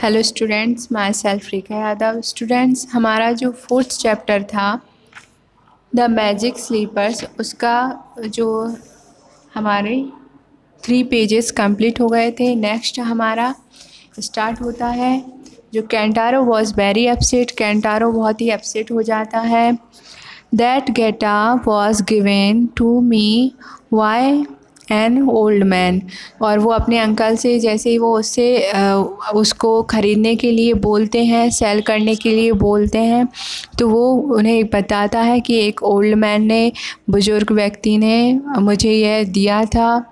Hello students, my self Rekha Yadav. Students, हमारा जो 4th chapter था द मैजिक स्लीपर्स, उसका जो हमारे 3 पेजेस कंप्लीट हो गए थे। नेक्स्ट हमारा स्टार्ट होता है जो Kantaro was very upset. Kantaro बहुत ही अपसेट हो जाता है। That guitar was given to me by an old man. और वो अपने अंकल से, जैसे ही वो उसको ख़रीदने के लिए बोलते हैं, सेल करने के लिए बोलते हैं, तो वो उन्हें बताता है कि एक ओल्ड मैन ने, बुज़ुर्ग व्यक्ति ने मुझे यह दिया था,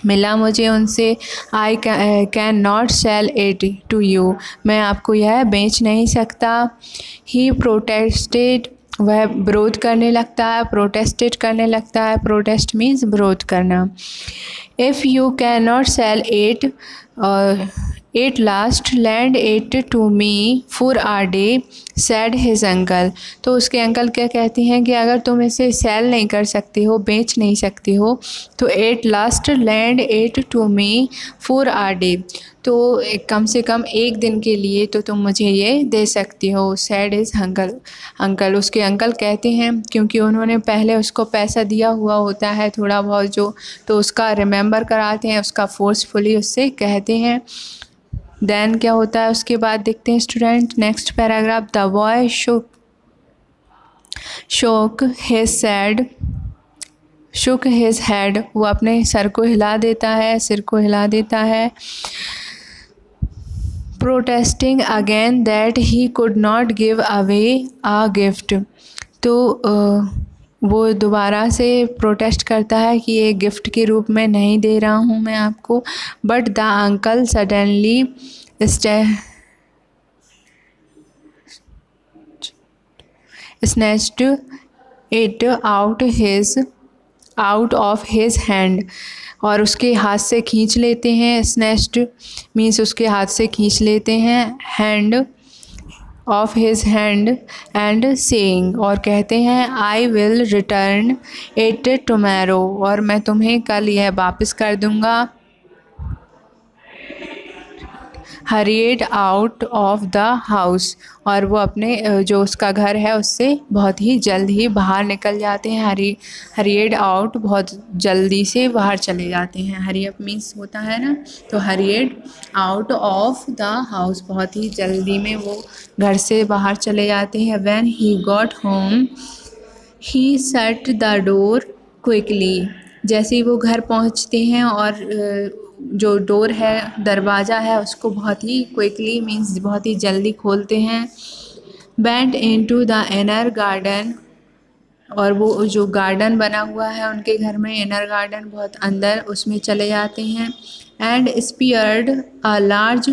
मिला मुझे उनसे। I can not sell it to you. मैं आपको यह बेच नहीं सकता। He protested. वह विरोध करने लगता है, प्रोटेस्टेड करने लगता है। प्रोटेस्ट मीन्स विरोध करना। If you can not sell it at last land it to me for our day, said his uncle. तो उसके अंकल क्या कहते हैं कि अगर तुम इसे सेल नहीं कर सकते हो, बेच नहीं सकते हो, तो at last land it to me for our day, तो कम से कम एक दिन के लिए तो तुम मुझे ये दे सकती हो। Sad is uncle. उसके अंकल कहते हैं, क्योंकि उन्होंने पहले उसको पैसा दिया हुआ होता है थोड़ा बहुत जो, तो उसका रिमेंबर कराते हैं, उसका फोर्सफुली उससे कहते हैं। देन क्या होता है उसके बाद देखते हैं student next paragraph. The boy शोक हिज हेड। वो अपने सर को हिला देता है, सिर को हिला देता है। Protesting again that he could not give away a gift. तो वो दोबारा से प्रोटेस्ट करता है कि ये गिफ्ट के रूप में नहीं दे रहा हूँ मैं आपको। But the uncle suddenly snatched it out of his hand। और उसके हाथ से खींच लेते हैं। snatched मीन्स उसके हाथ से खींच लेते हैं, hand of his hand and saying, और कहते हैं I will return it tomorrow, और मैं तुम्हें कल यह वापस कर दूँगा। hurried out of the house, और वो अपने जो उसका घर है उससे बहुत ही जल्द ही बाहर निकल जाते हैं। hurried out बहुत जल्दी से बाहर चले जाते हैं। hurry up मीन्स होता है ना, तो hurried out of the house बहुत ही जल्दी में वो घर से बाहर चले जाते हैं। when he got home he shut the door quickly। जैसे ही वो घर पहुंचते हैं और जो डोर है, दरवाज़ा है, उसको बहुत ही क्विकली मीन्स बहुत ही जल्दी खोलते हैं। went into the inner garden, और वो जो गार्डन बना हुआ है उनके घर में, इनर गार्डन बहुत अंदर, उसमें चले जाते हैं। and speared a large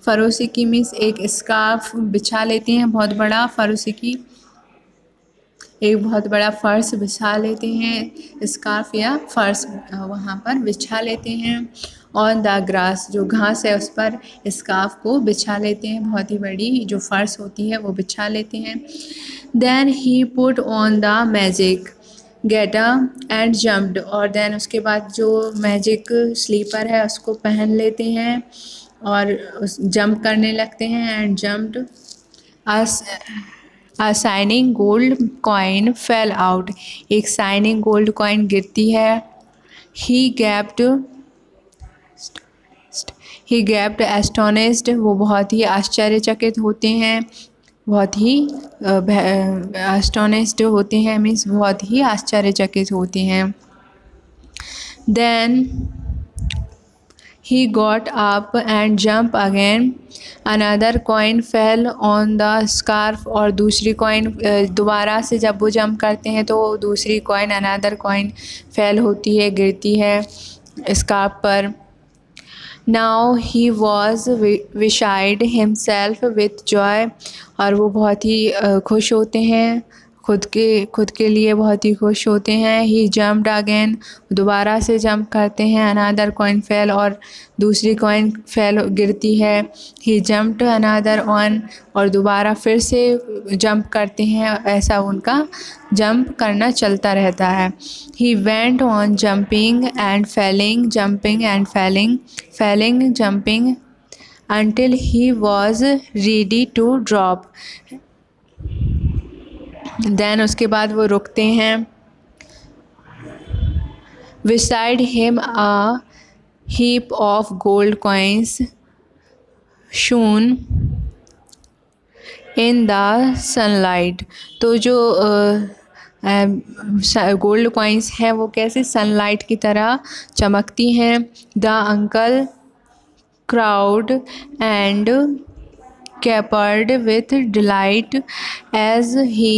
furoshiki means एक स्कार्फ बिछा लेते हैं बहुत बड़ा। फरोसिकी एक बहुत बड़ा फ़र्श बिछा लेते हैं, स्कार्फ या फ़र्श वहाँ पर बिछा लेते हैं। ऑन द ग्रास, जो घास है उस पर स्कार्फ को बिछा लेते हैं, बहुत ही बड़ी जो फ़र्श होती है वो बिछा लेते हैं। Then he put on the magic getup and jumped, और देन उसके बाद जो मैजिक स्लीपर है उसको पहन लेते हैं और जंप करने लगते हैं। And jumped. A shining gold coin fell out, एक शाइनिंग गोल्ड कॉइन गिरती है। He gaped astonished, वो बहुत ही आश्चर्यचकित होते हैं, बहुत ही astonished होते हैं मीन्स बहुत ही आश्चर्यचकित होते हैं। Then he got up and jumped again. Another coin fell on the scarf, और दूसरी कॉइन दोबारा से जब वो जंप करते हैं तो दूसरी कॉइन, another coin फेल होती है, गिरती है स्कार्फ पर। Now he was beside himself with joy, और वो बहुत ही खुश खुद के लिए बहुत ही खुश होते हैं। ही जम्प्ड अगेन, दोबारा से जंप करते हैं। अनदर कॉइन फेल, और दूसरी कॉइन फेल गिरती है। ही जम्प्ड अनदर वन, और दोबारा फिर से जंप करते हैं। ऐसा उनका जंप करना चलता रहता है। He went on jumping and falling, jumping and falling, falling jumping until he was ready to drop. Then उसके बाद वो रुकते हैं। Beside him a heap of gold coins shone in the sunlight. तो जो गोल्ड कॉइन्स हैं वो कैसे सनलाइट की तरह चमकती हैं। The uncle crowd and capered with delight as he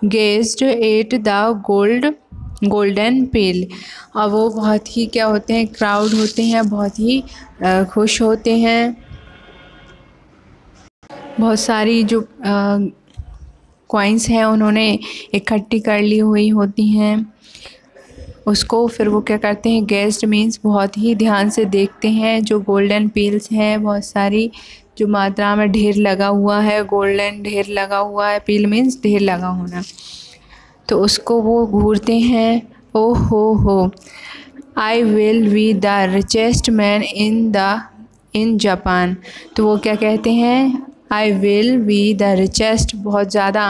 gazed at the golden pail. और वो बहुत ही क्या होते हैं, क्राउड होते हैं, बहुत ही खुश होते हैं। बहुत सारी जो कॉइन्स हैं उन्होंने इकट्ठी कर ली हुई होती हैं उसको। फिर वो क्या करते हैं, गेस्ट मीन्स बहुत ही ध्यान से देखते हैं। जो गोल्डन पील्स हैं बहुत सारी जो मात्रा में ढेर लगा हुआ है, गोल्डन ढेर लगा हुआ है, पील मीन्स ढेर लगा होना, तो उसको वो घूरते हैं। ओ हो I will be the richest man in Japan. तो वो क्या कहते हैं, I will be the richest, बहुत ज़्यादा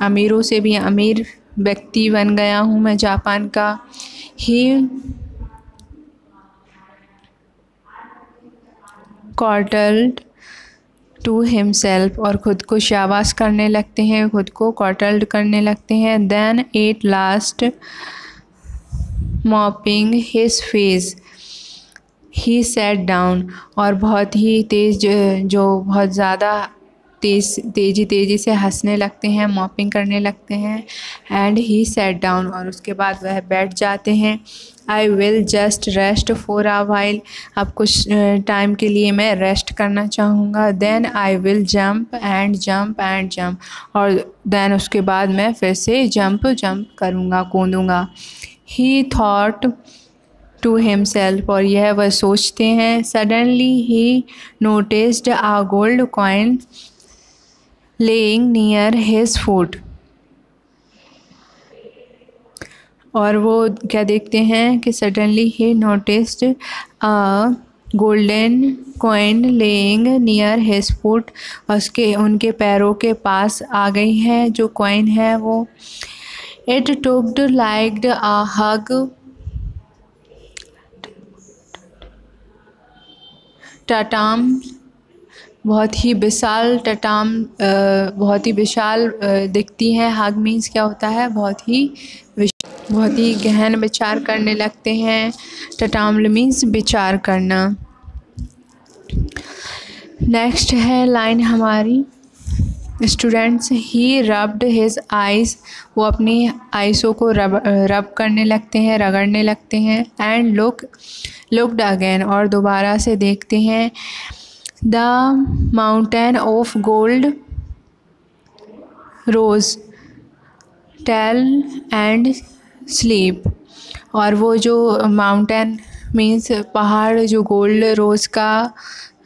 अमीरों से भी अमीर व्यक्ति बन गया हूँ मैं जापान का। ही कॉटल्ड टू हिमसेल्फ, और ख़ुद को शाबाश करने लगते हैं, खुद को कॉटल्ड करने लगते हैं। Then at last mopping his face he sat down, और बहुत ही तेज़ जो बहुत ज़्यादा तेज़ी से हंसने लगते हैं, मॉपिंग करने लगते हैं। एंड ही सैट डाउन, और उसके बाद वह बैठ जाते हैं। I will just rest for a while, अब कुछ टाइम के लिए मैं रेस्ट करना चाहूँगा। Then I will jump and jump and jump, और देन उसके बाद मैं फिर से जंप करूँगा, कूदूँगा। ही थॉट टू हिमसेल्फ, और यह वह सोचते हैं। Suddenly he noticed a gold coin laying near his foot, और वो क्या देखते हैं कि suddenly he noticed a golden coin laying near his foot, उनके पैरों के पास आ गई है जो कॉइन है वो। इट टुक्ड लाइक अ हग टटाम, बहुत ही विशाल टटाम, बहुत ही विशाल दिखती है। हग मीन्स क्या होता है, बहुत ही गहन विचार करने लगते हैं। टटाम्ल मीन्स विचार करना। नेक्स्ट है लाइन हमारी स्टूडेंट्स। ही रब्ड हिज आइज़, वो अपनी आइसों को रब करने लगते हैं, रगड़ने लगते हैं। एंड लुक्ड अगेन, और दोबारा से देखते हैं। The mountain of gold rose tell and sleep, और वो जो माउंटेन मीन्स पहाड़, जो गोल्ड रोज़ का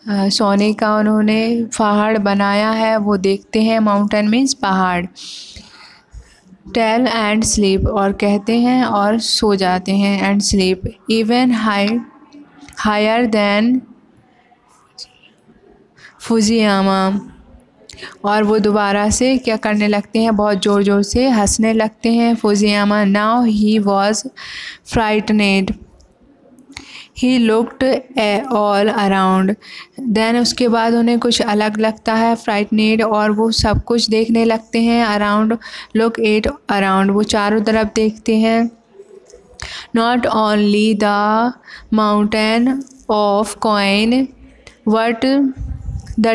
सोने का उन्होंने पहाड़ बनाया है वो देखते हैं। माउंटेन मीन्स पहाड़। टेल एंड स्लीप, और कहते हैं और सो जाते हैं। And sleep even higher than Fujiyama, और वो दोबारा से क्या करने लगते हैं, बहुत ज़ोर ज़ोर से हंसने लगते हैं। Fujiyama now he was frightened, he looked all around, then उसके बाद उन्हें कुछ अलग लगता है। फ्राइटनेड, और वो सब कुछ देखने लगते हैं। अराउंड लुक एट अराउंड, वो चारों तरफ देखते हैं। Not only the mountain of coin but the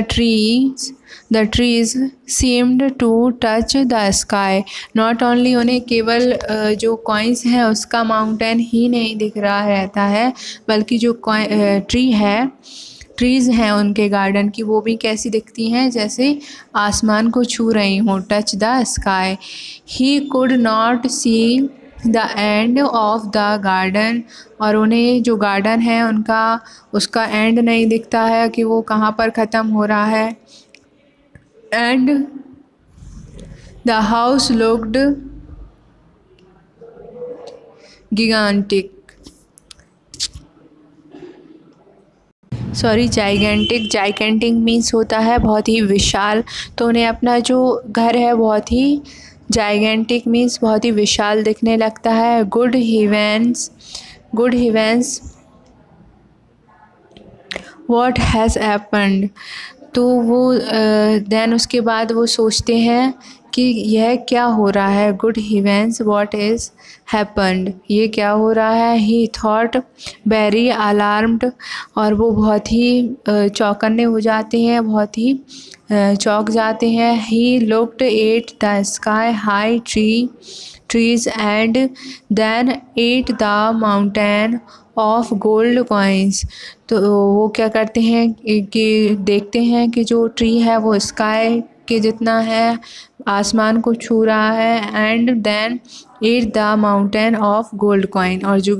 trees seemed to touch the sky, not only उन्हें केवल जो कॉइन्स हैं उसका माउंटेन ही नहीं दिख रहा रहता है, बल्कि जो ट्री है, ट्रीज़ हैं उनके गार्डन की वो भी कैसी दिखती हैं, जैसे आसमान को छू रही हों, touch the sky. He could not see the end of the garden, और उन्हें जो गार्डन है उनका उसका एंड नहीं दिखता है कि वो कहाँ पर ख़त्म हो रहा है। And the house looked gigantic, gigantic means होता है बहुत ही विशाल, तो उन्हें अपना जो घर है बहुत ही जाइगेंटिक मीन्स बहुत ही विशाल दिखने लगता है। Good heavens what has happened, तो वो देन उसके बाद वो सोचते हैं कि यह क्या हो रहा है। Good heavens what is happened, ये क्या हो रहा है। ही थॉट वेरी अलार्म्ड, और वो बहुत ही चौकन्ने हो जाते हैं, बहुत ही चौंक जाते हैं। He looked at the sky high trees and then ate the mountain of gold coins, तो वो क्या करते हैं कि देखते हैं कि जो ट्री है वो स्काई के जितना है, आसमान को छू रहा है। And then eat the mountain of gold coin, और जो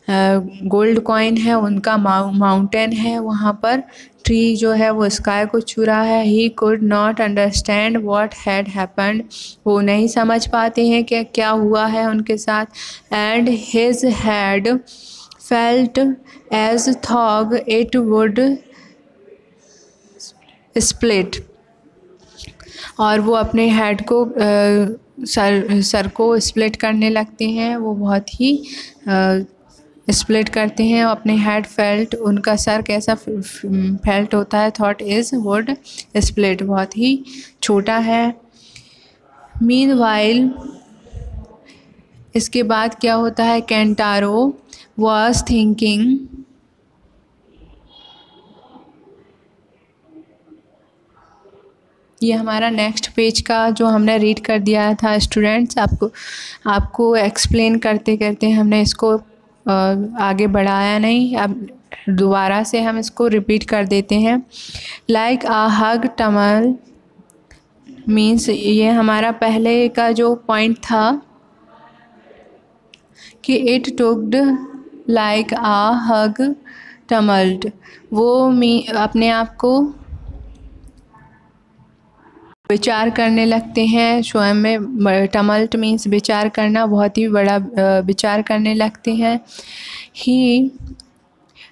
गोल्ड कॉइन है उनका माउंटेन है वहाँ पर ट्री जो है वो स्काई को छू रहा है। ही could not understand what had happened, वो नहीं समझ पाते हैं कि क्या हुआ है उनके साथ। And his head felt as though it would split, और वो अपने हेड को सर को स्प्लिट करने लगते हैं, वो बहुत ही स्प्लिट करते हैं अपने हेड फेल्ट, उनका सर कैसा फेल्ट होता है, थॉट इज़ वुड स्प्लिट, बहुत ही छोटा है। मीनवाइल इसके बाद क्या होता है, केंटारो वॉज थिंकिंग ये हमारा नेक्स्ट पेज का जो हमने रीड कर दिया था स्टूडेंट्स, आपको एक्सप्लेन करते करते हमने इसको आगे बढ़ाया नहीं, अब दोबारा से हम इसको रिपीट कर देते हैं। लाइक आ हग टमल मीन्स, ये हमारा पहले का जो पॉइंट था कि इट टुक्ड लाइक आ हग टमल्ट, वो अपने आप को विचार करने लगते हैं स्वयं में। टमल्ट मीन्स विचार करना, बहुत ही बड़ा विचार करने लगते हैं। He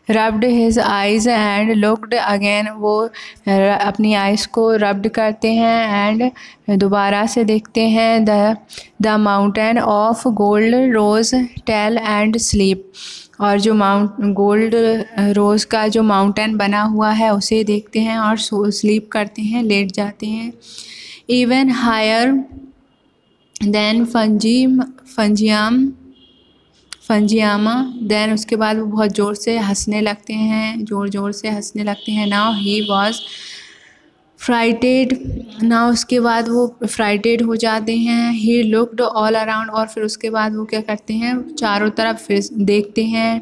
rubbed his eyes and looked again, वो अपनी आइज़ को रब्ड करते हैं एंड दोबारा से देखते हैं। The mountain of gold rose tell and sleep, और जो गोल्ड रोज़ का जो माउंटेन बना हुआ है उसे देखते हैं और स्लीप करते हैं, लेट जाते हैं। इवन हायर देन फंजियामा, देन उसके बाद वो बहुत ज़ोर से हंसने लगते हैं, ज़ोर से हंसने लगते हैं। Now he was frightened, now उसके बाद वो फ्राइटेड हो जाते हैं। ही लुक्ड ऑल अराउंड, और फिर उसके बाद वो क्या करते हैं, चारों तरफ फिर देखते हैं।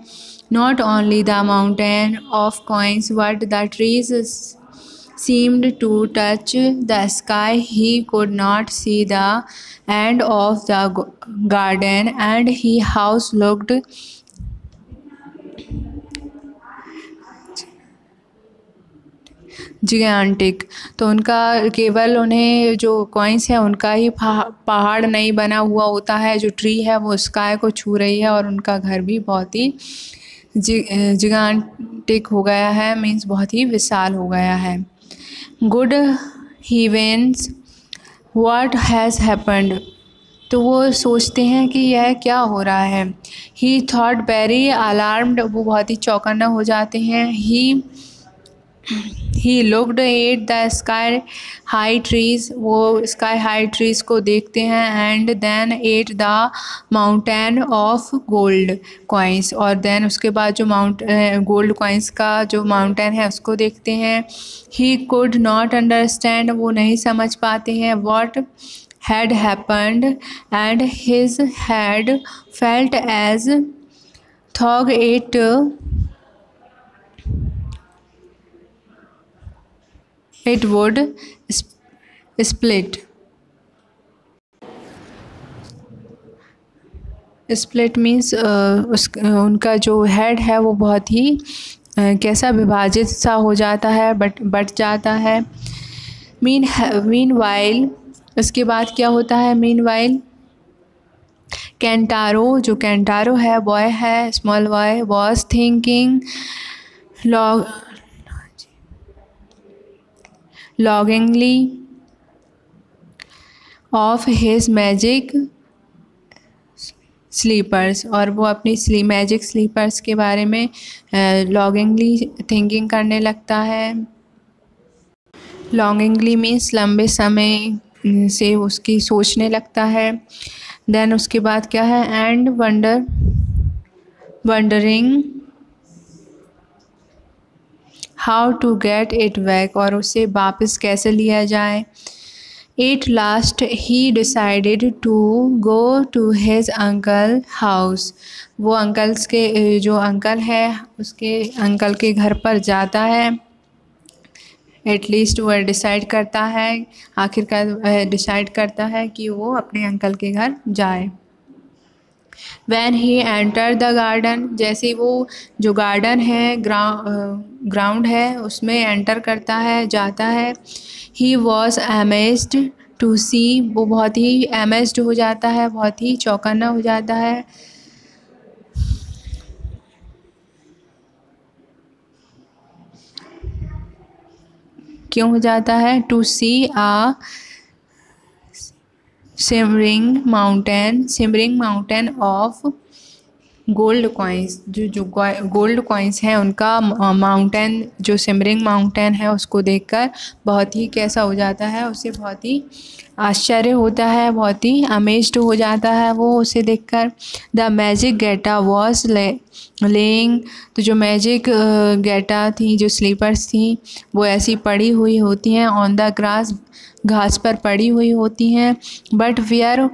Not only the mountain of coins but the trees seemed to touch the sky. He could not see the end of the garden and his house looked gigantic, तो उनका केवल उन्हें जो कॉइन्स है उनका ही पहाड़ नहीं बना हुआ होता है, जो ट्री है वो स्काई को छू रही है, और उनका घर भी बहुत ही जिगांटिक हो गया है, मीन्स बहुत ही विशाल हो गया है। Good heavens what has happened, तो वो सोचते हैं कि यह क्या हो रहा है। ही थॉट वेरी अलार्म्ड, वो बहुत ही चौकन्ना हो जाते हैं। He looked at the sky high trees, वो स्काई हाई ट्रीज़ को देखते हैं। And then at the mountain of gold coins, और देन उसके बाद जो गोल्ड कॉइन्स का जो माउंटेन है उसको देखते हैं। ही कुड नॉट अंडरस्टैंड, वो नहीं समझ पाते हैं। What had happened and his head felt as though it it would split. Split means उनका जो हेड है वो बहुत ही कैसा विभाजित सा हो जाता है, बट जाता है। मीन वाइल, उसके बाद क्या होता है मीन वाइल? कैंटारो, जो कैंटारो है बॉय है, small boy was thinking longingly of his magic slippers, और वो अपनी मैजिक स्लीपर्स के बारे में लॉन्गिंगली थिंकिंग करने लगता है। लॉन्गिंगली मीन्स लंबे समय से उसकी सोचने लगता है। देन उसके बाद क्या है? And wondering how to get it back, और उसे वापस कैसे लिया जाए। At last he decided to go to his uncle house. वो अंकल्स के जो अंकल है उसके अंकल के घर पर जाता है। एटलीस्ट वह डिसाइड करता है, आखिरकार डिसाइड करता है कि वो अपने अंकल के घर जाए। When he entered the garden, जैसे वो जो गार्डन है ग्राउंड है उसमें एंटर करता है, जाता है। He was amazed to see, वो बहुत ही amazed हो जाता है, बहुत ही चौकन्ना हो जाता है। क्यों हो जाता है? To see a shimmering mountain of gold coins, जो गोल्ड कॉइन्स हैं उनका माउंटेन, जो सिमरिंग माउंटेन है उसको देखकर बहुत ही कैसा हो जाता है, उसे बहुत ही आश्चर्य होता है, बहुत ही अमेज्ड हो जाता है वो उसे देखकर। The magic gaiter was laying, तो जो मैजिक गेटा थी, जो स्लीपर्स थी, वो ऐसी पड़ी हुई होती हैं ऑन द ग्रास, घास पर पड़ी हुई होती हैं। But where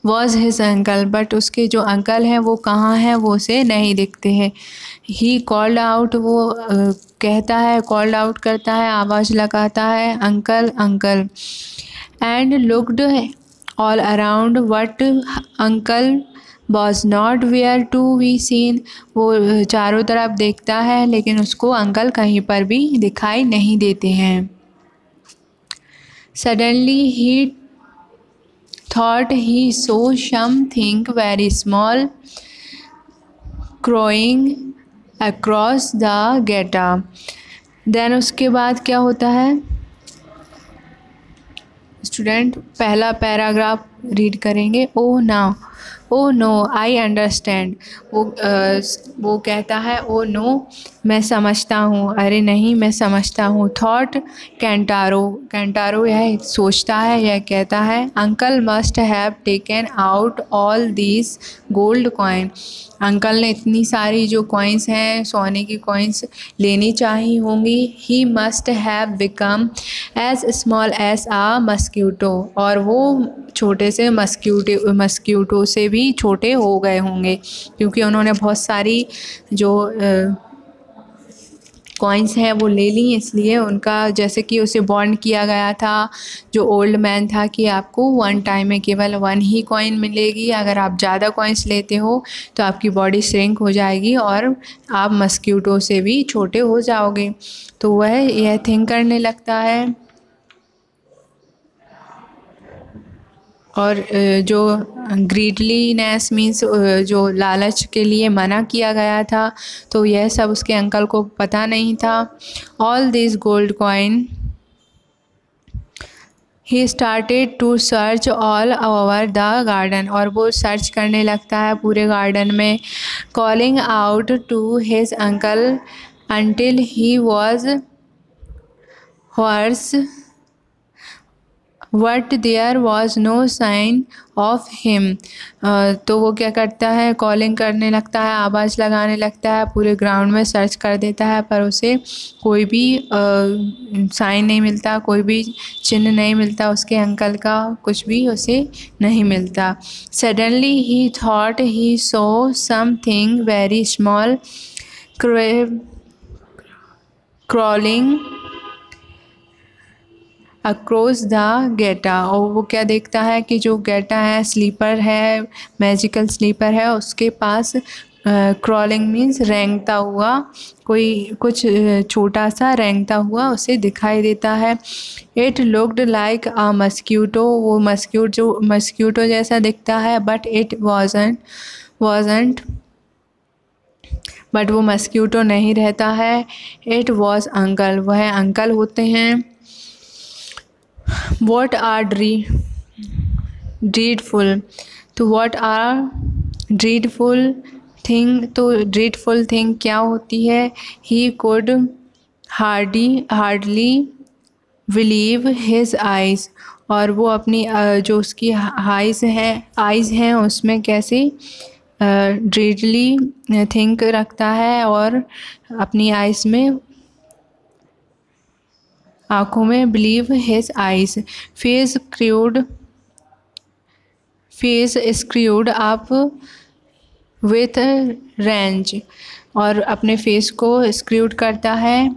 was his uncle, but उसके जो अंकल हैं वो कहाँ हैं, वो उसे नहीं दिखते हैं। ही कॉल्ड आउट, वो कहता है, कॉल्ड आउट करता है, आवाज़ लगाता है, uncle uncle. And looked all around but uncle was not where to be seen, वो चारों तरफ देखता है लेकिन उसको अंकल कहीं पर भी दिखाई नहीं देते हैं। Suddenly he thought he saw something very small crawling across the gate. Then उसके बाद क्या होता है स्टूडेंट? पहला पैराग्राफ रीड करेंगे। ओ नो आई अंडरस्टैंड, वो कहता है ओ नो मैं समझता हूँ, अरे नहीं मैं समझता हूँ। थॉट कैंटारो यह सोचता है, यह कहता है uncle must have taken out all these gold coin, uncle ने इतनी सारी जो कॉइन्स हैं सोने की कॉइन्स लेनी चाहिए होंगी। He must have become as small as a mosquito, और वो छोटे से मस्क्यूटो से भी छोटे हो गए होंगे क्योंकि उन्होंने बहुत सारी जो कॉइन्स हैं वो ले ली, इसलिए उनका जैसे कि उसे बॉन्ड किया गया था जो ओल्ड मैन था कि आपको वन टाइम में केवल वन ही कॉइन मिलेगी, अगर आप ज़्यादा कॉइन्स लेते हो तो आपकी बॉडी श्रिंक हो जाएगी और आप मस्क्यूटो से भी छोटे हो जाओगे। तो वह यह थिंक करने लगता है। और जो ग्रीडलीनेस मीन्स जो लालच के लिए मना किया गया था, तो यह सब उसके अंकल को पता नहीं था। All this gold coin he started to search all over the garden, और वो सर्च करने लगता है पूरे गार्डन में। Calling out to his uncle until he was hoarse but there was no sign of him. तो वो क्या करता है? कॉलिंग करने लगता है, आवाज़ लगाने लगता है, पूरे ग्राउंड में सर्च कर देता है पर उसे कोई भी साइन नहीं मिलता, कोई भी चिन्ह नहीं मिलता, उसके अंकल का कुछ भी उसे नहीं मिलता। Suddenly he thought he saw something very small crawling across the gate, और वो क्या देखता है कि जो गेटा है, स्लीपर है, मैजिकल स्लीपर है, उसके पास क्रॉलिंग मीन्स रेंगता हुआ, कोई कुछ छोटा सा रेंगता हुआ उसे दिखाई देता है। It looked like a mosquito, वो मस्क्यूटो जैसा दिखता है, बट इट wasn't बट वो मस्क्यूटो नहीं रहता है। इट वॉज अंकल, वह अंकल होते हैं। What are dreadful, तो what are dreadful thing, तो dreadful thing क्या होती है। He could hardly believe his eyes, और वो अपनी जो उसकी आइज़ हैं उसमें कैसे ड्रीडली थिंक रखता है, और अपनी आइज़ में, आँखों में believe his eyes. Face screwed up with range, और अपने फेस को स्क्रूड करता है।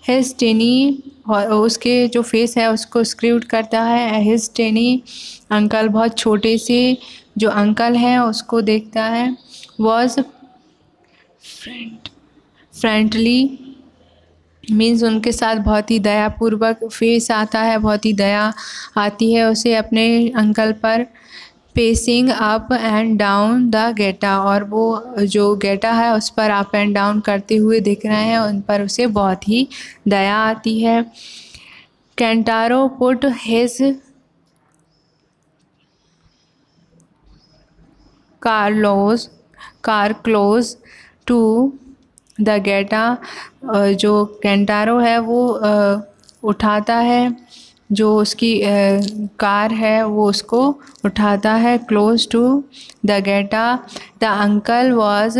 हिज टेनी, और उसके जो फेस है उसको स्क्रूड करता है। हिज टेनी अंकल, बहुत छोटे से जो अंकल हैं उसको देखता है। वॉज फ्रेंडली मीन्स उनके साथ बहुत ही दयापूर्वक फेस आता है, बहुत ही दया आती है उसे अपने अंकल पर। Pacing up and down the gate, और वो जो गेटा है उस पर अप एंड डाउन करते हुए दिख रहे हैं, उन पर उसे बहुत ही दया आती है। Kantaro put his car close to the gate, जो कैंटारो है वो उठाता है, जो उसकी कार है वो उसको उठाता है close to the gaiter. The uncle was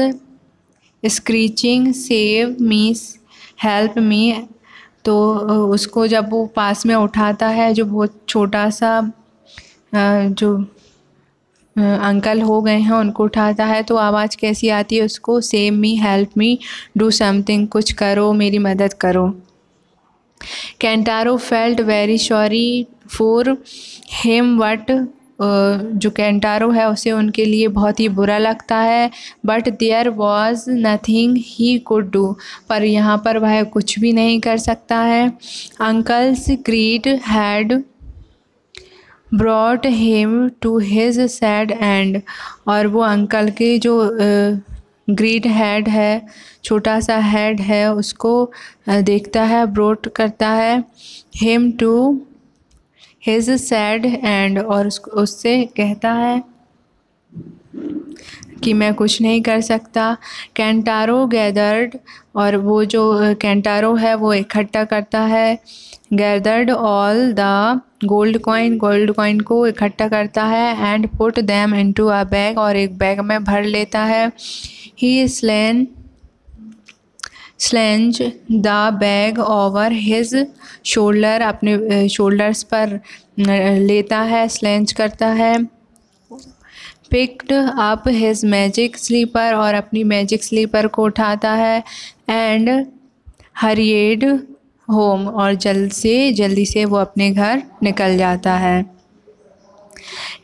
screeching save me help me, तो उसको जब वो पास में उठाता है, जो बहुत छोटा सा जो अंकल हो गए हैं उनको उठाता है, तो आवाज़ कैसी आती है उसको, save me help me do something, कुछ करो मेरी मदद करो। Kantaro felt very sorry for him, but जो कैंटारो है उसे उनके लिए बहुत ही बुरा लगता है। But there was nothing he could do, पर यहाँ पर वह कुछ भी नहीं कर सकता है। Uncle's greed had brought him to his sad end, और वो अंकल के जो ग्रीड हेड है, छोटा सा हेड है, उसको देखता है, ब्रॉट करता है him to his sad end, और उससे कहता है कि मैं कुछ नहीं कर सकता। कैंटारो गैदर्ड, और वो जो कैंटारो है वो इकट्ठा करता है। Gathered all the gold coin को इकट्ठा करता है। And put them into a bag, और एक बैग में भर लेता है। He slung the bag over his shoulder, अपने शोल्डर्स पर लेता है, स्लेंज करता है। Picked up his magic slipper, और अपनी मैजिक स्लीपर को उठाता है। एंड हरिएड होम, और जल्दी से वो अपने घर निकल जाता है।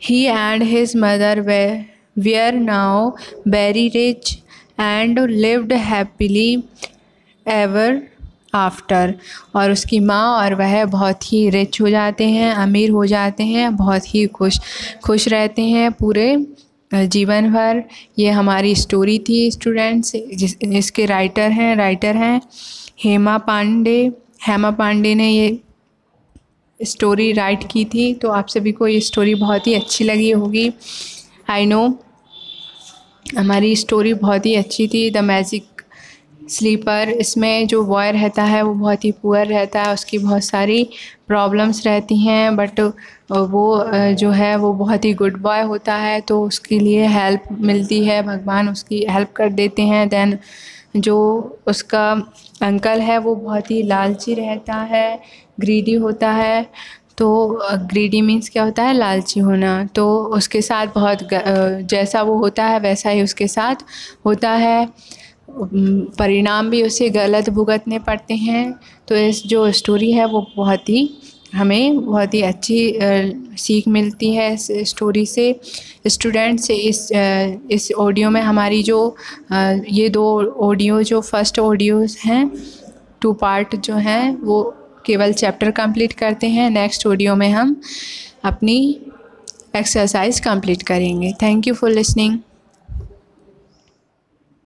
He and his mother were now very rich and lived happily ever after, और उसकी माँ और वह बहुत ही रिच हो जाते हैं, अमीर हो जाते हैं, बहुत ही खुश रहते हैं पूरे जीवन भर। ये हमारी स्टोरी थी स्टूडेंट्स, इसके राइटर हैं हेमा पांडे ने ये स्टोरी राइट की थी। तो आप सभी को ये स्टोरी बहुत ही अच्छी लगी होगी, आई नो। हमारी स्टोरी बहुत ही अच्छी थी। द मैजिक स्लीपर, इसमें जो बॉय रहता है वो बहुत ही पुअर रहता है, उसकी बहुत सारी प्रॉब्लम्स रहती हैं, बट वो जो है वो बहुत ही गुड बॉय होता है, तो उसके लिए हेल्प मिलती है, भगवान उसकी हेल्प कर देते हैं। देन जो उसका अंकल है वो बहुत ही लालची रहता है, ग्रीडी होता है। तो ग्रीडी मीन्स क्या होता है, लालची होना। तो उसके साथ बहुत जैसा वो होता है वैसा ही उसके साथ होता है। परिणाम भी उसे गलत भुगतने पड़ते हैं। तो इस जो स्टोरी है वो हमें बहुत ही अच्छी सीख मिलती है इस स्टोरी से। स्टूडेंट्स इस ऑडियो में हमारी जो ये 2 ऑडियो जो फर्स्ट ऑडियोज़ हैं 2 पार्ट जो हैं वो केवल चैप्टर कंप्लीट करते हैं। नेक्स्ट ऑडियो में हम अपनी एक्सरसाइज कंप्लीट करेंगे। Thank you for listening.